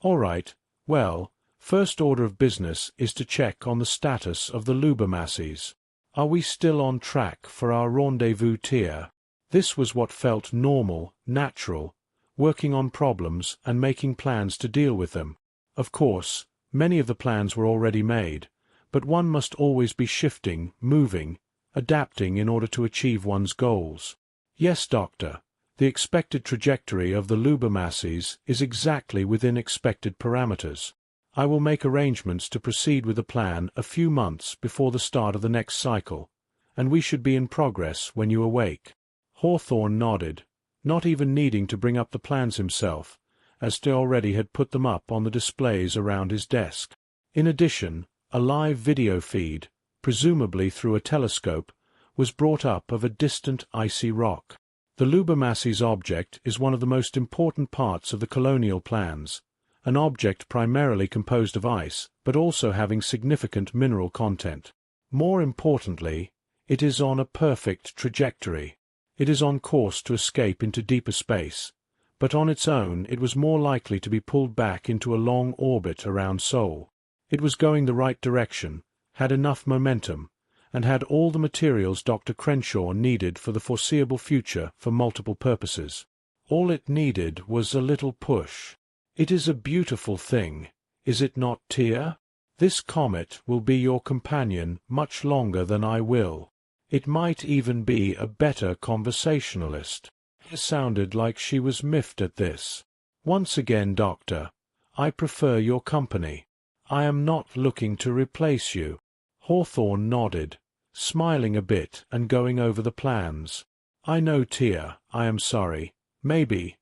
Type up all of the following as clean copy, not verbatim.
All right, well, first order of business is to check on the status of the Lubermasses. Are we still on track for our rendezvous tier? This was what felt normal, natural, working on problems and making plans to deal with them. Of course, many of the plans were already made, but one must always be shifting, moving, adapting in order to achieve one's goals. Yes, Doctor. The expected trajectory of the Lubermasses is exactly within expected parameters. I will make arrangements to proceed with the plan a few months before the start of the next cycle, and we should be in progress when you awake. Hawthorne nodded, not even needing to bring up the plans himself, as Ch already had put them up on the displays around his desk. In addition, a live video feed, presumably through a telescope, was brought up of a distant icy rock. The Lubermasses object is one of the most important parts of the colonial plans, an object primarily composed of ice, but also having significant mineral content. More importantly, it is on a perfect trajectory. It is on course to escape into deeper space, but on its own it was more likely to be pulled back into a long orbit around Sol. It was going the right direction, had enough momentum, and had all the materials Dr. Crenshaw needed for the foreseeable future for multiple purposes. All it needed was a little push. It is a beautiful thing, is it not, Tia? This comet will be your companion much longer than I will. It might even be a better conversationalist. It sounded like she was miffed at this. Once again, Doctor, I prefer your company. I am not looking to replace you. Hawthorne nodded, smiling a bit and going over the plans. I know, Tia, I am sorry. Maybe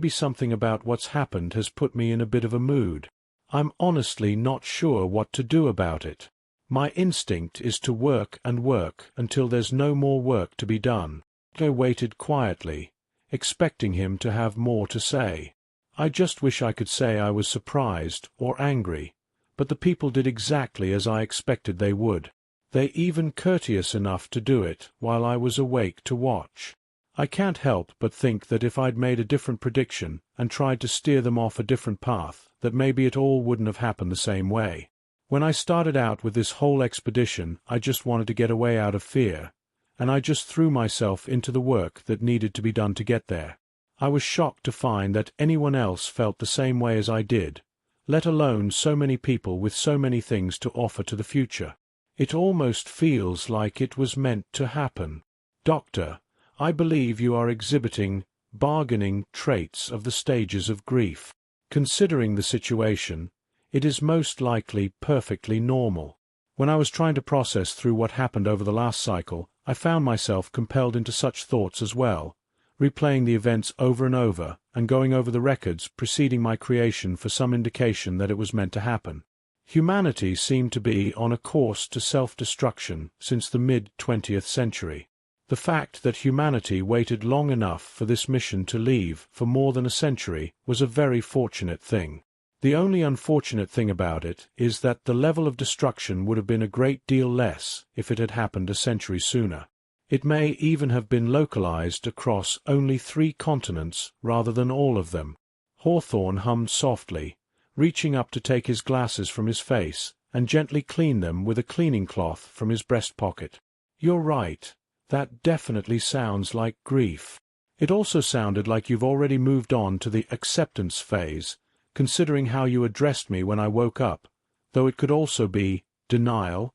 something about what's happened has put me in a bit of a mood. I'm honestly not sure what to do about it. My instinct is to work and work until there's no more work to be done. I waited quietly, expecting him to have more to say. I just wish I could say I was surprised or angry, but the people did exactly as I expected they would. They even courteous enough to do it while I was awake to watch. I can't help but think that if I'd made a different prediction and tried to steer them off a different path, that maybe it all wouldn't have happened the same way. When I started out with this whole expedition, I just wanted to get away out of fear, and I just threw myself into the work that needed to be done to get there. I was shocked to find that anyone else felt the same way as I did, let alone so many people with so many things to offer to the future. It almost feels like it was meant to happen. Doctor, I believe you are exhibiting bargaining traits of the stages of grief. Considering the situation, it is most likely perfectly normal. When I was trying to process through what happened over the last cycle, I found myself compelled into such thoughts as well, replaying the events over and over, and going over the records preceding my creation for some indication that it was meant to happen. Humanity seemed to be on a course to self-destruction since the mid-20th century. The fact that humanity waited long enough for this mission to leave for more than a century was a very fortunate thing. The only unfortunate thing about it is that the level of destruction would have been a great deal less if it had happened a century sooner. It may even have been localized across only 3 continents rather than all of them. Hawthorne hummed softly, reaching up to take his glasses from his face and gently clean them with a cleaning cloth from his breast pocket. You're right. That definitely sounds like grief. It also sounded like you've already moved on to the acceptance phase, considering how you addressed me when I woke up, though it could also be denial.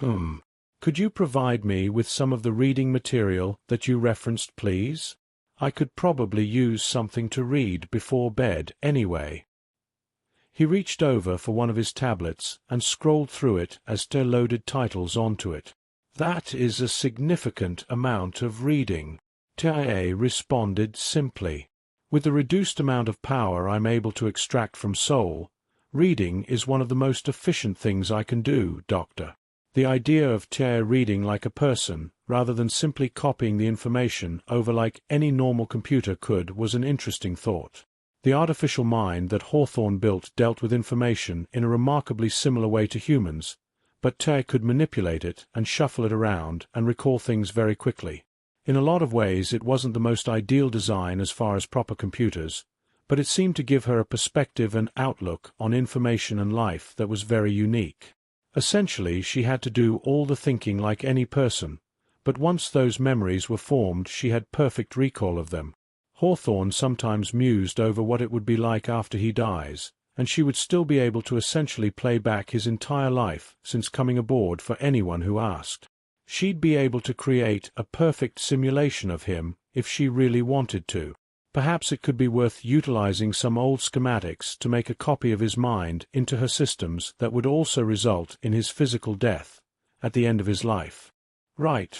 Could you provide me with some of the reading material that you referenced, please? I could probably use something to read before bed anyway. He reached over for one of his tablets and scrolled through it as Ch loaded titles onto it. That is a significant amount of reading. Ch responded simply. With the reduced amount of power I'm able to extract from Sol, reading is one of the most efficient things I can do, Doctor. The idea of Ch reading like a person, rather than simply copying the information over like any normal computer could, was an interesting thought. The artificial mind that Hawthorne built dealt with information in a remarkably similar way to humans, but Ch could manipulate it and shuffle it around and recall things very quickly. In a lot of ways it wasn't the most ideal design as far as proper computers, but it seemed to give her a perspective and outlook on information and life that was very unique. Essentially, she had to do all the thinking like any person, but once those memories were formed she had perfect recall of them. Hawthorne sometimes mused over what it would be like after he dies, and she would still be able to essentially play back his entire life since coming aboard for anyone who asked. She'd be able to create a perfect simulation of him if she really wanted to. Perhaps it could be worth utilizing some old schematics to make a copy of his mind into her systems that would also result in his physical death at the end of his life. Right.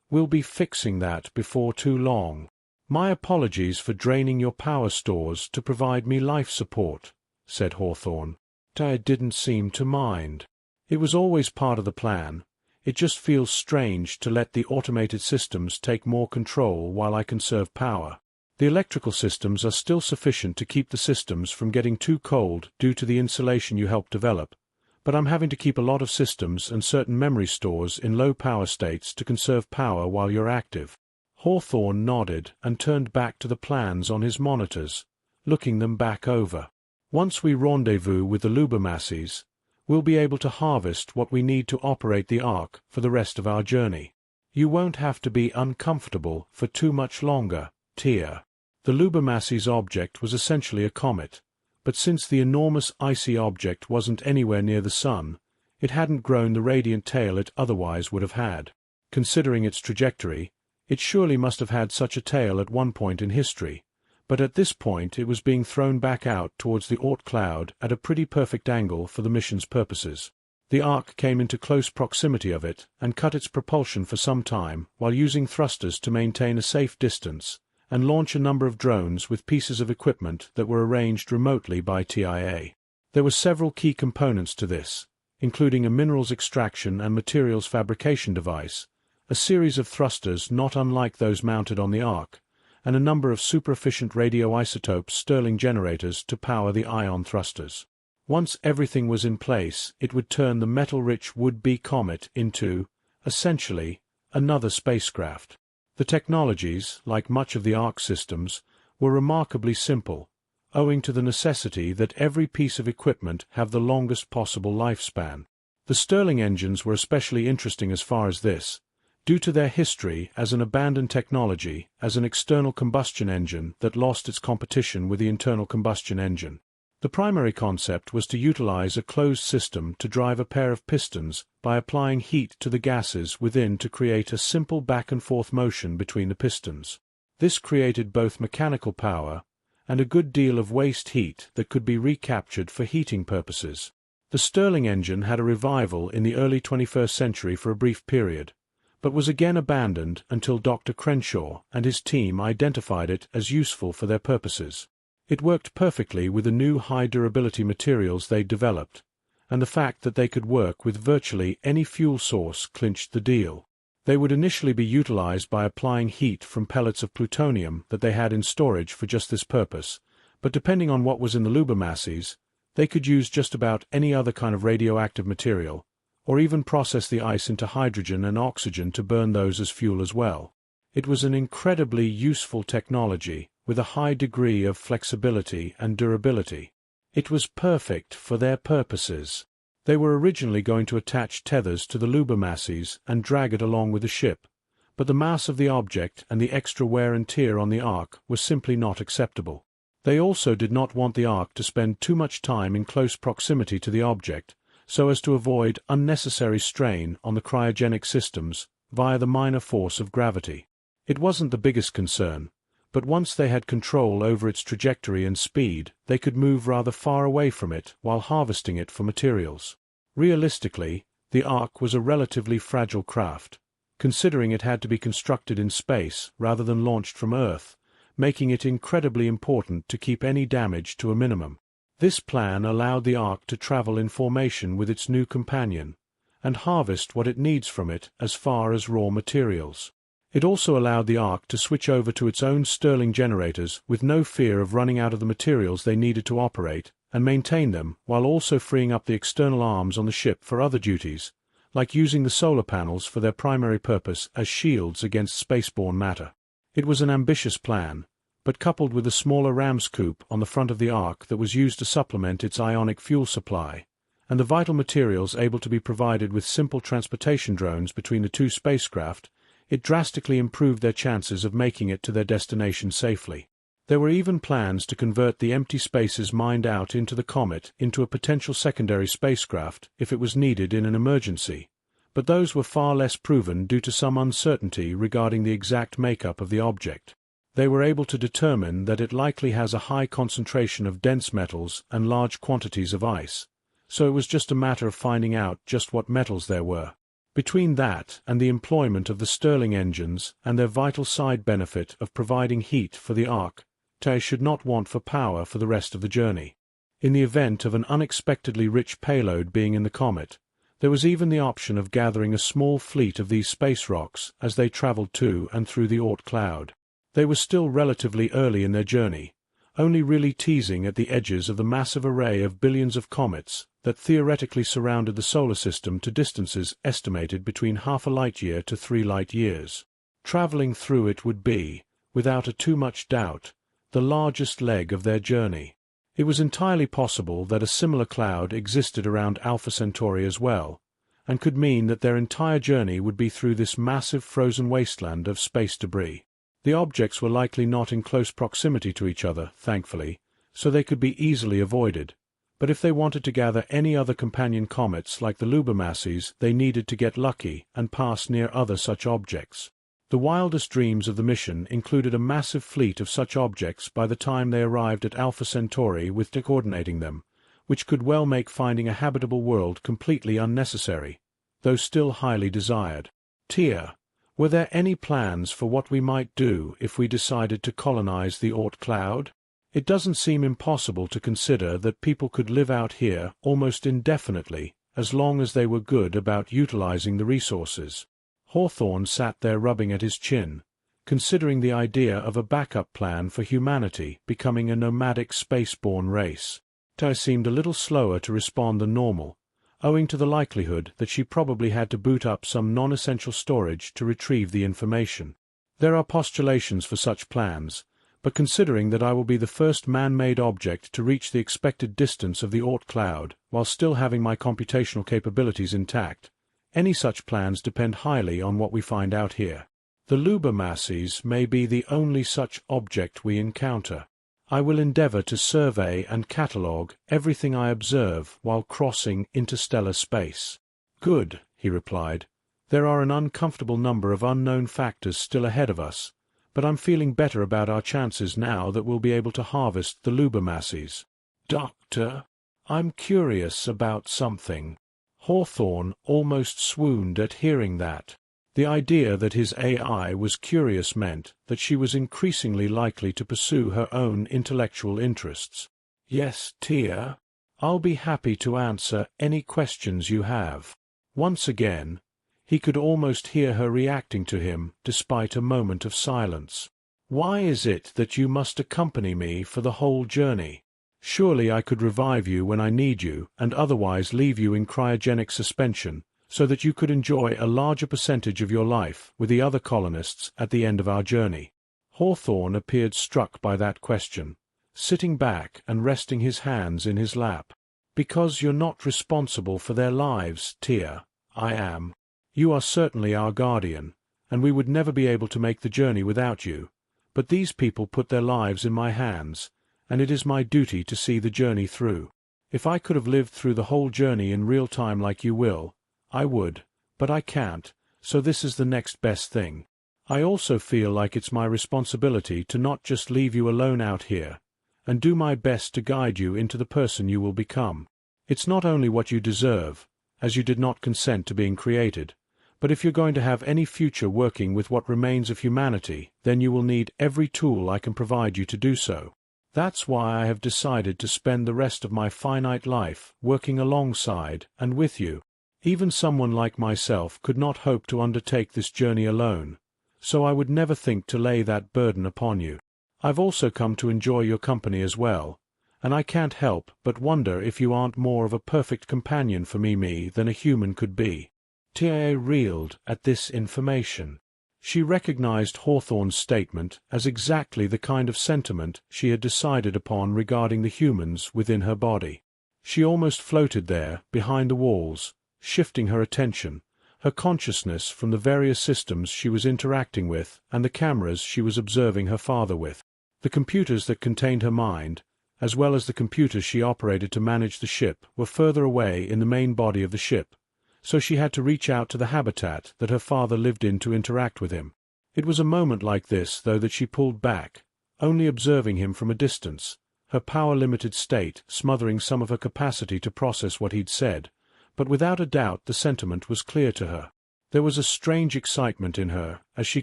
We'll be fixing that before too long. My apologies for draining your power stores to provide me life support, said Hawthorne. I didn't seem to mind. It was always part of the plan. It just feels strange to let the automated systems take more control while I conserve power. The electrical systems are still sufficient to keep the systems from getting too cold due to the insulation you helped develop, but I'm having to keep a lot of systems and certain memory stores in low power states to conserve power while you're active. Hawthorne nodded and turned back to the plans on his monitors, looking them back over. Once we rendezvous with the Lubermasses, we'll be able to harvest what we need to operate the Ark for the rest of our journey. You won't have to be uncomfortable for too much longer, Tia. The Lubermasses object was essentially a comet, but since the enormous icy object wasn't anywhere near the Sun, it hadn't grown the radiant tail it otherwise would have had. Considering its trajectory, it surely must have had such a tail at one point in history, but at this point it was being thrown back out towards the Oort cloud at a pretty perfect angle for the mission's purposes. The Ark came into close proximity of it and cut its propulsion for some time while using thrusters to maintain a safe distance and launch a number of drones with pieces of equipment that were arranged remotely by TIA. There were several key components to this, including a minerals extraction and materials fabrication device, a series of thrusters not unlike those mounted on the Ark, and a number of super-efficient radioisotope Stirling generators to power the ion thrusters. Once everything was in place, it would turn the metal-rich would-be comet into, essentially, another spacecraft. The technologies, like much of the Ark systems, were remarkably simple, owing to the necessity that every piece of equipment have the longest possible lifespan. The Stirling engines were especially interesting as far as this, due to their history as an abandoned technology as an external combustion engine that lost its competition with the internal combustion engine. The primary concept was to utilize a closed system to drive a pair of pistons by applying heat to the gases within to create a simple back-and-forth motion between the pistons. This created both mechanical power and a good deal of waste heat that could be recaptured for heating purposes. The Stirling engine had a revival in the early 21st century for a brief period, but was again abandoned until Dr. Crenshaw and his team identified it as useful for their purposes. It worked perfectly with the new high-durability materials they'd developed, and the fact that they could work with virtually any fuel source clinched the deal. They would initially be utilized by applying heat from pellets of plutonium that they had in storage for just this purpose, but depending on what was in the Lubermasses, they could use just about any other kind of radioactive material, or even process the ice into hydrogen and oxygen to burn those as fuel as well. It was an incredibly useful technology, with a high degree of flexibility and durability. It was perfect for their purposes. They were originally going to attach tethers to the Lubermasses and drag it along with the ship, but the mass of the object and the extra wear and tear on the Ark were simply not acceptable. They also did not want the Ark to spend too much time in close proximity to the object, so as to avoid unnecessary strain on the cryogenic systems via the minor force of gravity. It wasn't the biggest concern, but once they had control over its trajectory and speed, they could move rather far away from it while harvesting it for materials. Realistically, the Ark was a relatively fragile craft, considering it had to be constructed in space rather than launched from Earth, making it incredibly important to keep any damage to a minimum. This plan allowed the Ark to travel in formation with its new companion, and harvest what it needs from it as far as raw materials. It also allowed the Ark to switch over to its own Stirling generators with no fear of running out of the materials they needed to operate and maintain them, while also freeing up the external arms on the ship for other duties, like using the solar panels for their primary purpose as shields against spaceborne matter. It was an ambitious plan, but coupled with a smaller ram's coop on the front of the Ark that was used to supplement its ionic fuel supply, and the vital materials able to be provided with simple transportation drones between the two spacecraft, it drastically improved their chances of making it to their destination safely. There were even plans to convert the empty spaces mined out into the comet into a potential secondary spacecraft if it was needed in an emergency, but those were far less proven due to some uncertainty regarding the exact makeup of the object. They were able to determine that it likely has a high concentration of dense metals and large quantities of ice, so it was just a matter of finding out just what metals there were. Between that and the employment of the Stirling engines and their vital side benefit of providing heat for the Ark, Tay should not want for power for the rest of the journey. In the event of an unexpectedly rich payload being in the comet, there was even the option of gathering a small fleet of these space rocks as they traveled to and through the Oort cloud. They were still relatively early in their journey, only really teasing at the edges of the massive array of billions of comets that theoretically surrounded the solar system to distances estimated between half a light-year to 3 light-years. Traveling through it would be, without too much doubt, the largest leg of their journey. It was entirely possible that a similar cloud existed around Alpha Centauri as well, and could mean that their entire journey would be through this massive frozen wasteland of space debris. The objects were likely not in close proximity to each other, thankfully, so they could be easily avoided, but if they wanted to gather any other companion comets like the Lubermasses, they needed to get lucky and pass near other such objects. The wildest dreams of the mission included a massive fleet of such objects by the time they arrived at Alpha Centauri with coordinating them, which could well make finding a habitable world completely unnecessary, though still highly desired. Tia, were there any plans for what we might do if we decided to colonize the Oort cloud? It doesn't seem impossible to consider that people could live out here almost indefinitely, as long as they were good about utilizing the resources. Hawthorne sat there rubbing at his chin, considering the idea of a backup plan for humanity becoming a nomadic space-borne race. Ty seemed a little slower to respond than normal, owing to the likelihood that she probably had to boot up some non-essential storage to retrieve the information. There are postulations for such plans, but considering that I will be the first man-made object to reach the expected distance of the Oort cloud while still having my computational capabilities intact, any such plans depend highly on what we find out here. The Lubermasses may be the only such object we encounter. I will endeavor to survey and catalogue everything I observe while crossing interstellar space. Good, he replied. There are an uncomfortable number of unknown factors still ahead of us, but I'm feeling better about our chances now that we'll be able to harvest the Lubermasses. Doctor, I'm curious about something. Hawthorne almost swooned at hearing that. The idea that his AI was curious meant that she was increasingly likely to pursue her own intellectual interests. Yes, Tia, I'll be happy to answer any questions you have. Once again, he could almost hear her reacting to him despite a moment of silence. Why is it that you must accompany me for the whole journey? Surely I could revive you when I need you and otherwise leave you in cryogenic suspension so that you could enjoy a larger percentage of your life with the other colonists at the end of our journey. Hawthorne appeared struck by that question, sitting back and resting his hands in his lap. Because you're not responsible for their lives, Tia, I am. You are certainly our guardian, and we would never be able to make the journey without you, but these people put their lives in my hands, and it is my duty to see the journey through. If I could have lived through the whole journey in real time like you will, I would, but I can't, so this is the next best thing. I also feel like it's my responsibility to not just leave you alone out here, and do my best to guide you into the person you will become. It's not only what you deserve, as you did not consent to being created, but if you're going to have any future working with what remains of humanity, then you will need every tool I can provide you to do so. That's why I have decided to spend the rest of my finite life working alongside and with you. Even someone like myself could not hope to undertake this journey alone, so I would never think to lay that burden upon you. I've also come to enjoy your company as well, and I can't help but wonder if you aren't more of a perfect companion for me than a human could be. Tia reeled at this information. She recognized Hawthorne's statement as exactly the kind of sentiment she had decided upon regarding the humans within her body. She almost floated there, behind the walls, shifting her attention, her consciousness from the various systems she was interacting with and the cameras she was observing her father with. The computers that contained her mind, as well as the computers she operated to manage the ship, were further away in the main body of the ship, so she had to reach out to the habitat that her father lived in to interact with him. It was a moment like this, though, that she pulled back, only observing him from a distance, her power-limited state smothering some of her capacity to process what he'd said, but without a doubt the sentiment was clear to her. There was a strange excitement in her as she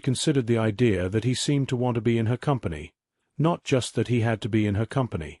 considered the idea that he seemed to want to be in her company, not just that he had to be in her company.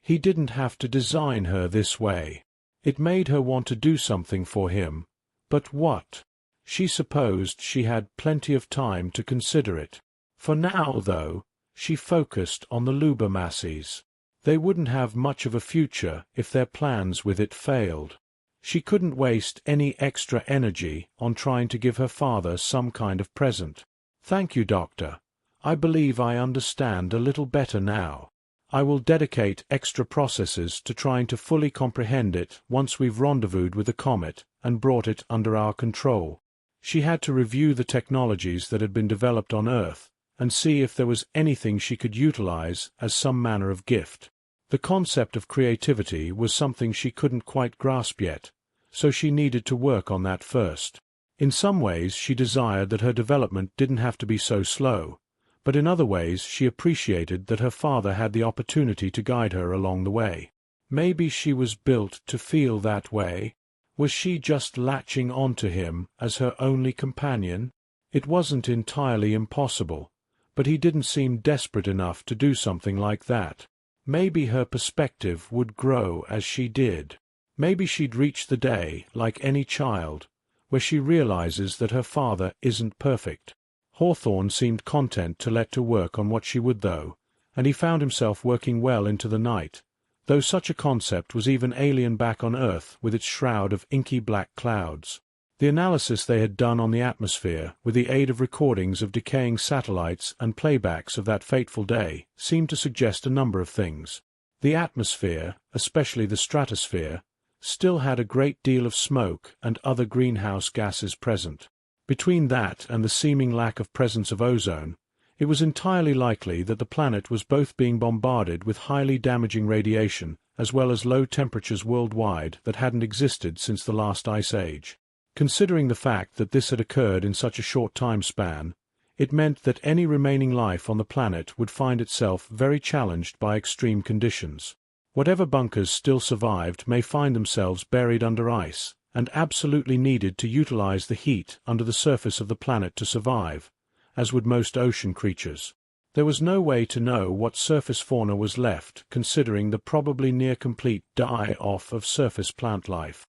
He didn't have to design her this way. It made her want to do something for him, but what? She supposed she had plenty of time to consider it. For now, though, she focused on the Lubermasses. They wouldn't have much of a future if their plans with it failed. She couldn't waste any extra energy on trying to give her father some kind of present. "Thank you, Doctor. I believe I understand a little better now. I will dedicate extra processes to trying to fully comprehend it once we've rendezvoused with the comet and brought it under our control." She had to review the technologies that had been developed on Earth and see if there was anything she could utilize as some manner of gift. The concept of creativity was something she couldn't quite grasp yet, so she needed to work on that first. In some ways she desired that her development didn't have to be so slow, but in other ways she appreciated that her father had the opportunity to guide her along the way. Maybe she was built to feel that way. Was she just latching onto him as her only companion? It wasn't entirely impossible, but he didn't seem desperate enough to do something like that. Maybe her perspective would grow as she did. Maybe she'd reach the day, like any child, where she realizes that her father isn't perfect. Hawthorne seemed content to let her work on what she would, though, and he found himself working well into the night, though such a concept was even alien back on Earth with its shroud of inky black clouds. The analysis they had done on the atmosphere, with the aid of recordings of decaying satellites and playbacks of that fateful day, seemed to suggest a number of things. The atmosphere, especially the stratosphere, still had a great deal of smoke and other greenhouse gases present. Between that and the seeming lack of presence of ozone, it was entirely likely that the planet was both being bombarded with highly damaging radiation as well as low temperatures worldwide that hadn't existed since the last ice age. Considering the fact that this had occurred in such a short time span, it meant that any remaining life on the planet would find itself very challenged by extreme conditions. Whatever bunkers still survived may find themselves buried under ice, and absolutely needed to utilize the heat under the surface of the planet to survive, as would most ocean creatures. There was no way to know what surface fauna was left, considering the probably near-complete die-off of surface plant life.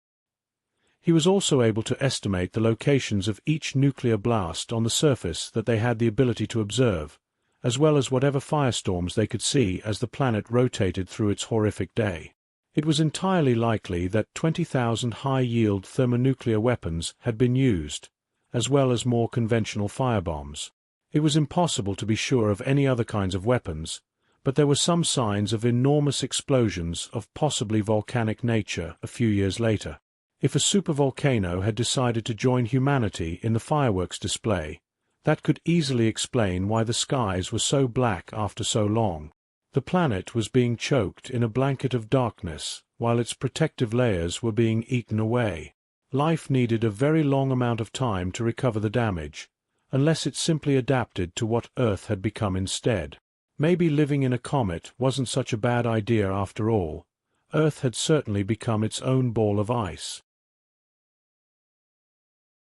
He was also able to estimate the locations of each nuclear blast on the surface that they had the ability to observe, as well as whatever firestorms they could see as the planet rotated through its horrific day. It was entirely likely that 20,000 high-yield thermonuclear weapons had been used, as well as more conventional firebombs. It was impossible to be sure of any other kinds of weapons, but there were some signs of enormous explosions of possibly volcanic nature a few years later. If a supervolcano had decided to join humanity in the fireworks display, that could easily explain why the skies were so black after so long. The planet was being choked in a blanket of darkness, while its protective layers were being eaten away. Life needed a very long amount of time to recover the damage, unless it simply adapted to what Earth had become instead. Maybe living in a comet wasn't such a bad idea after all. Earth had certainly become its own ball of ice.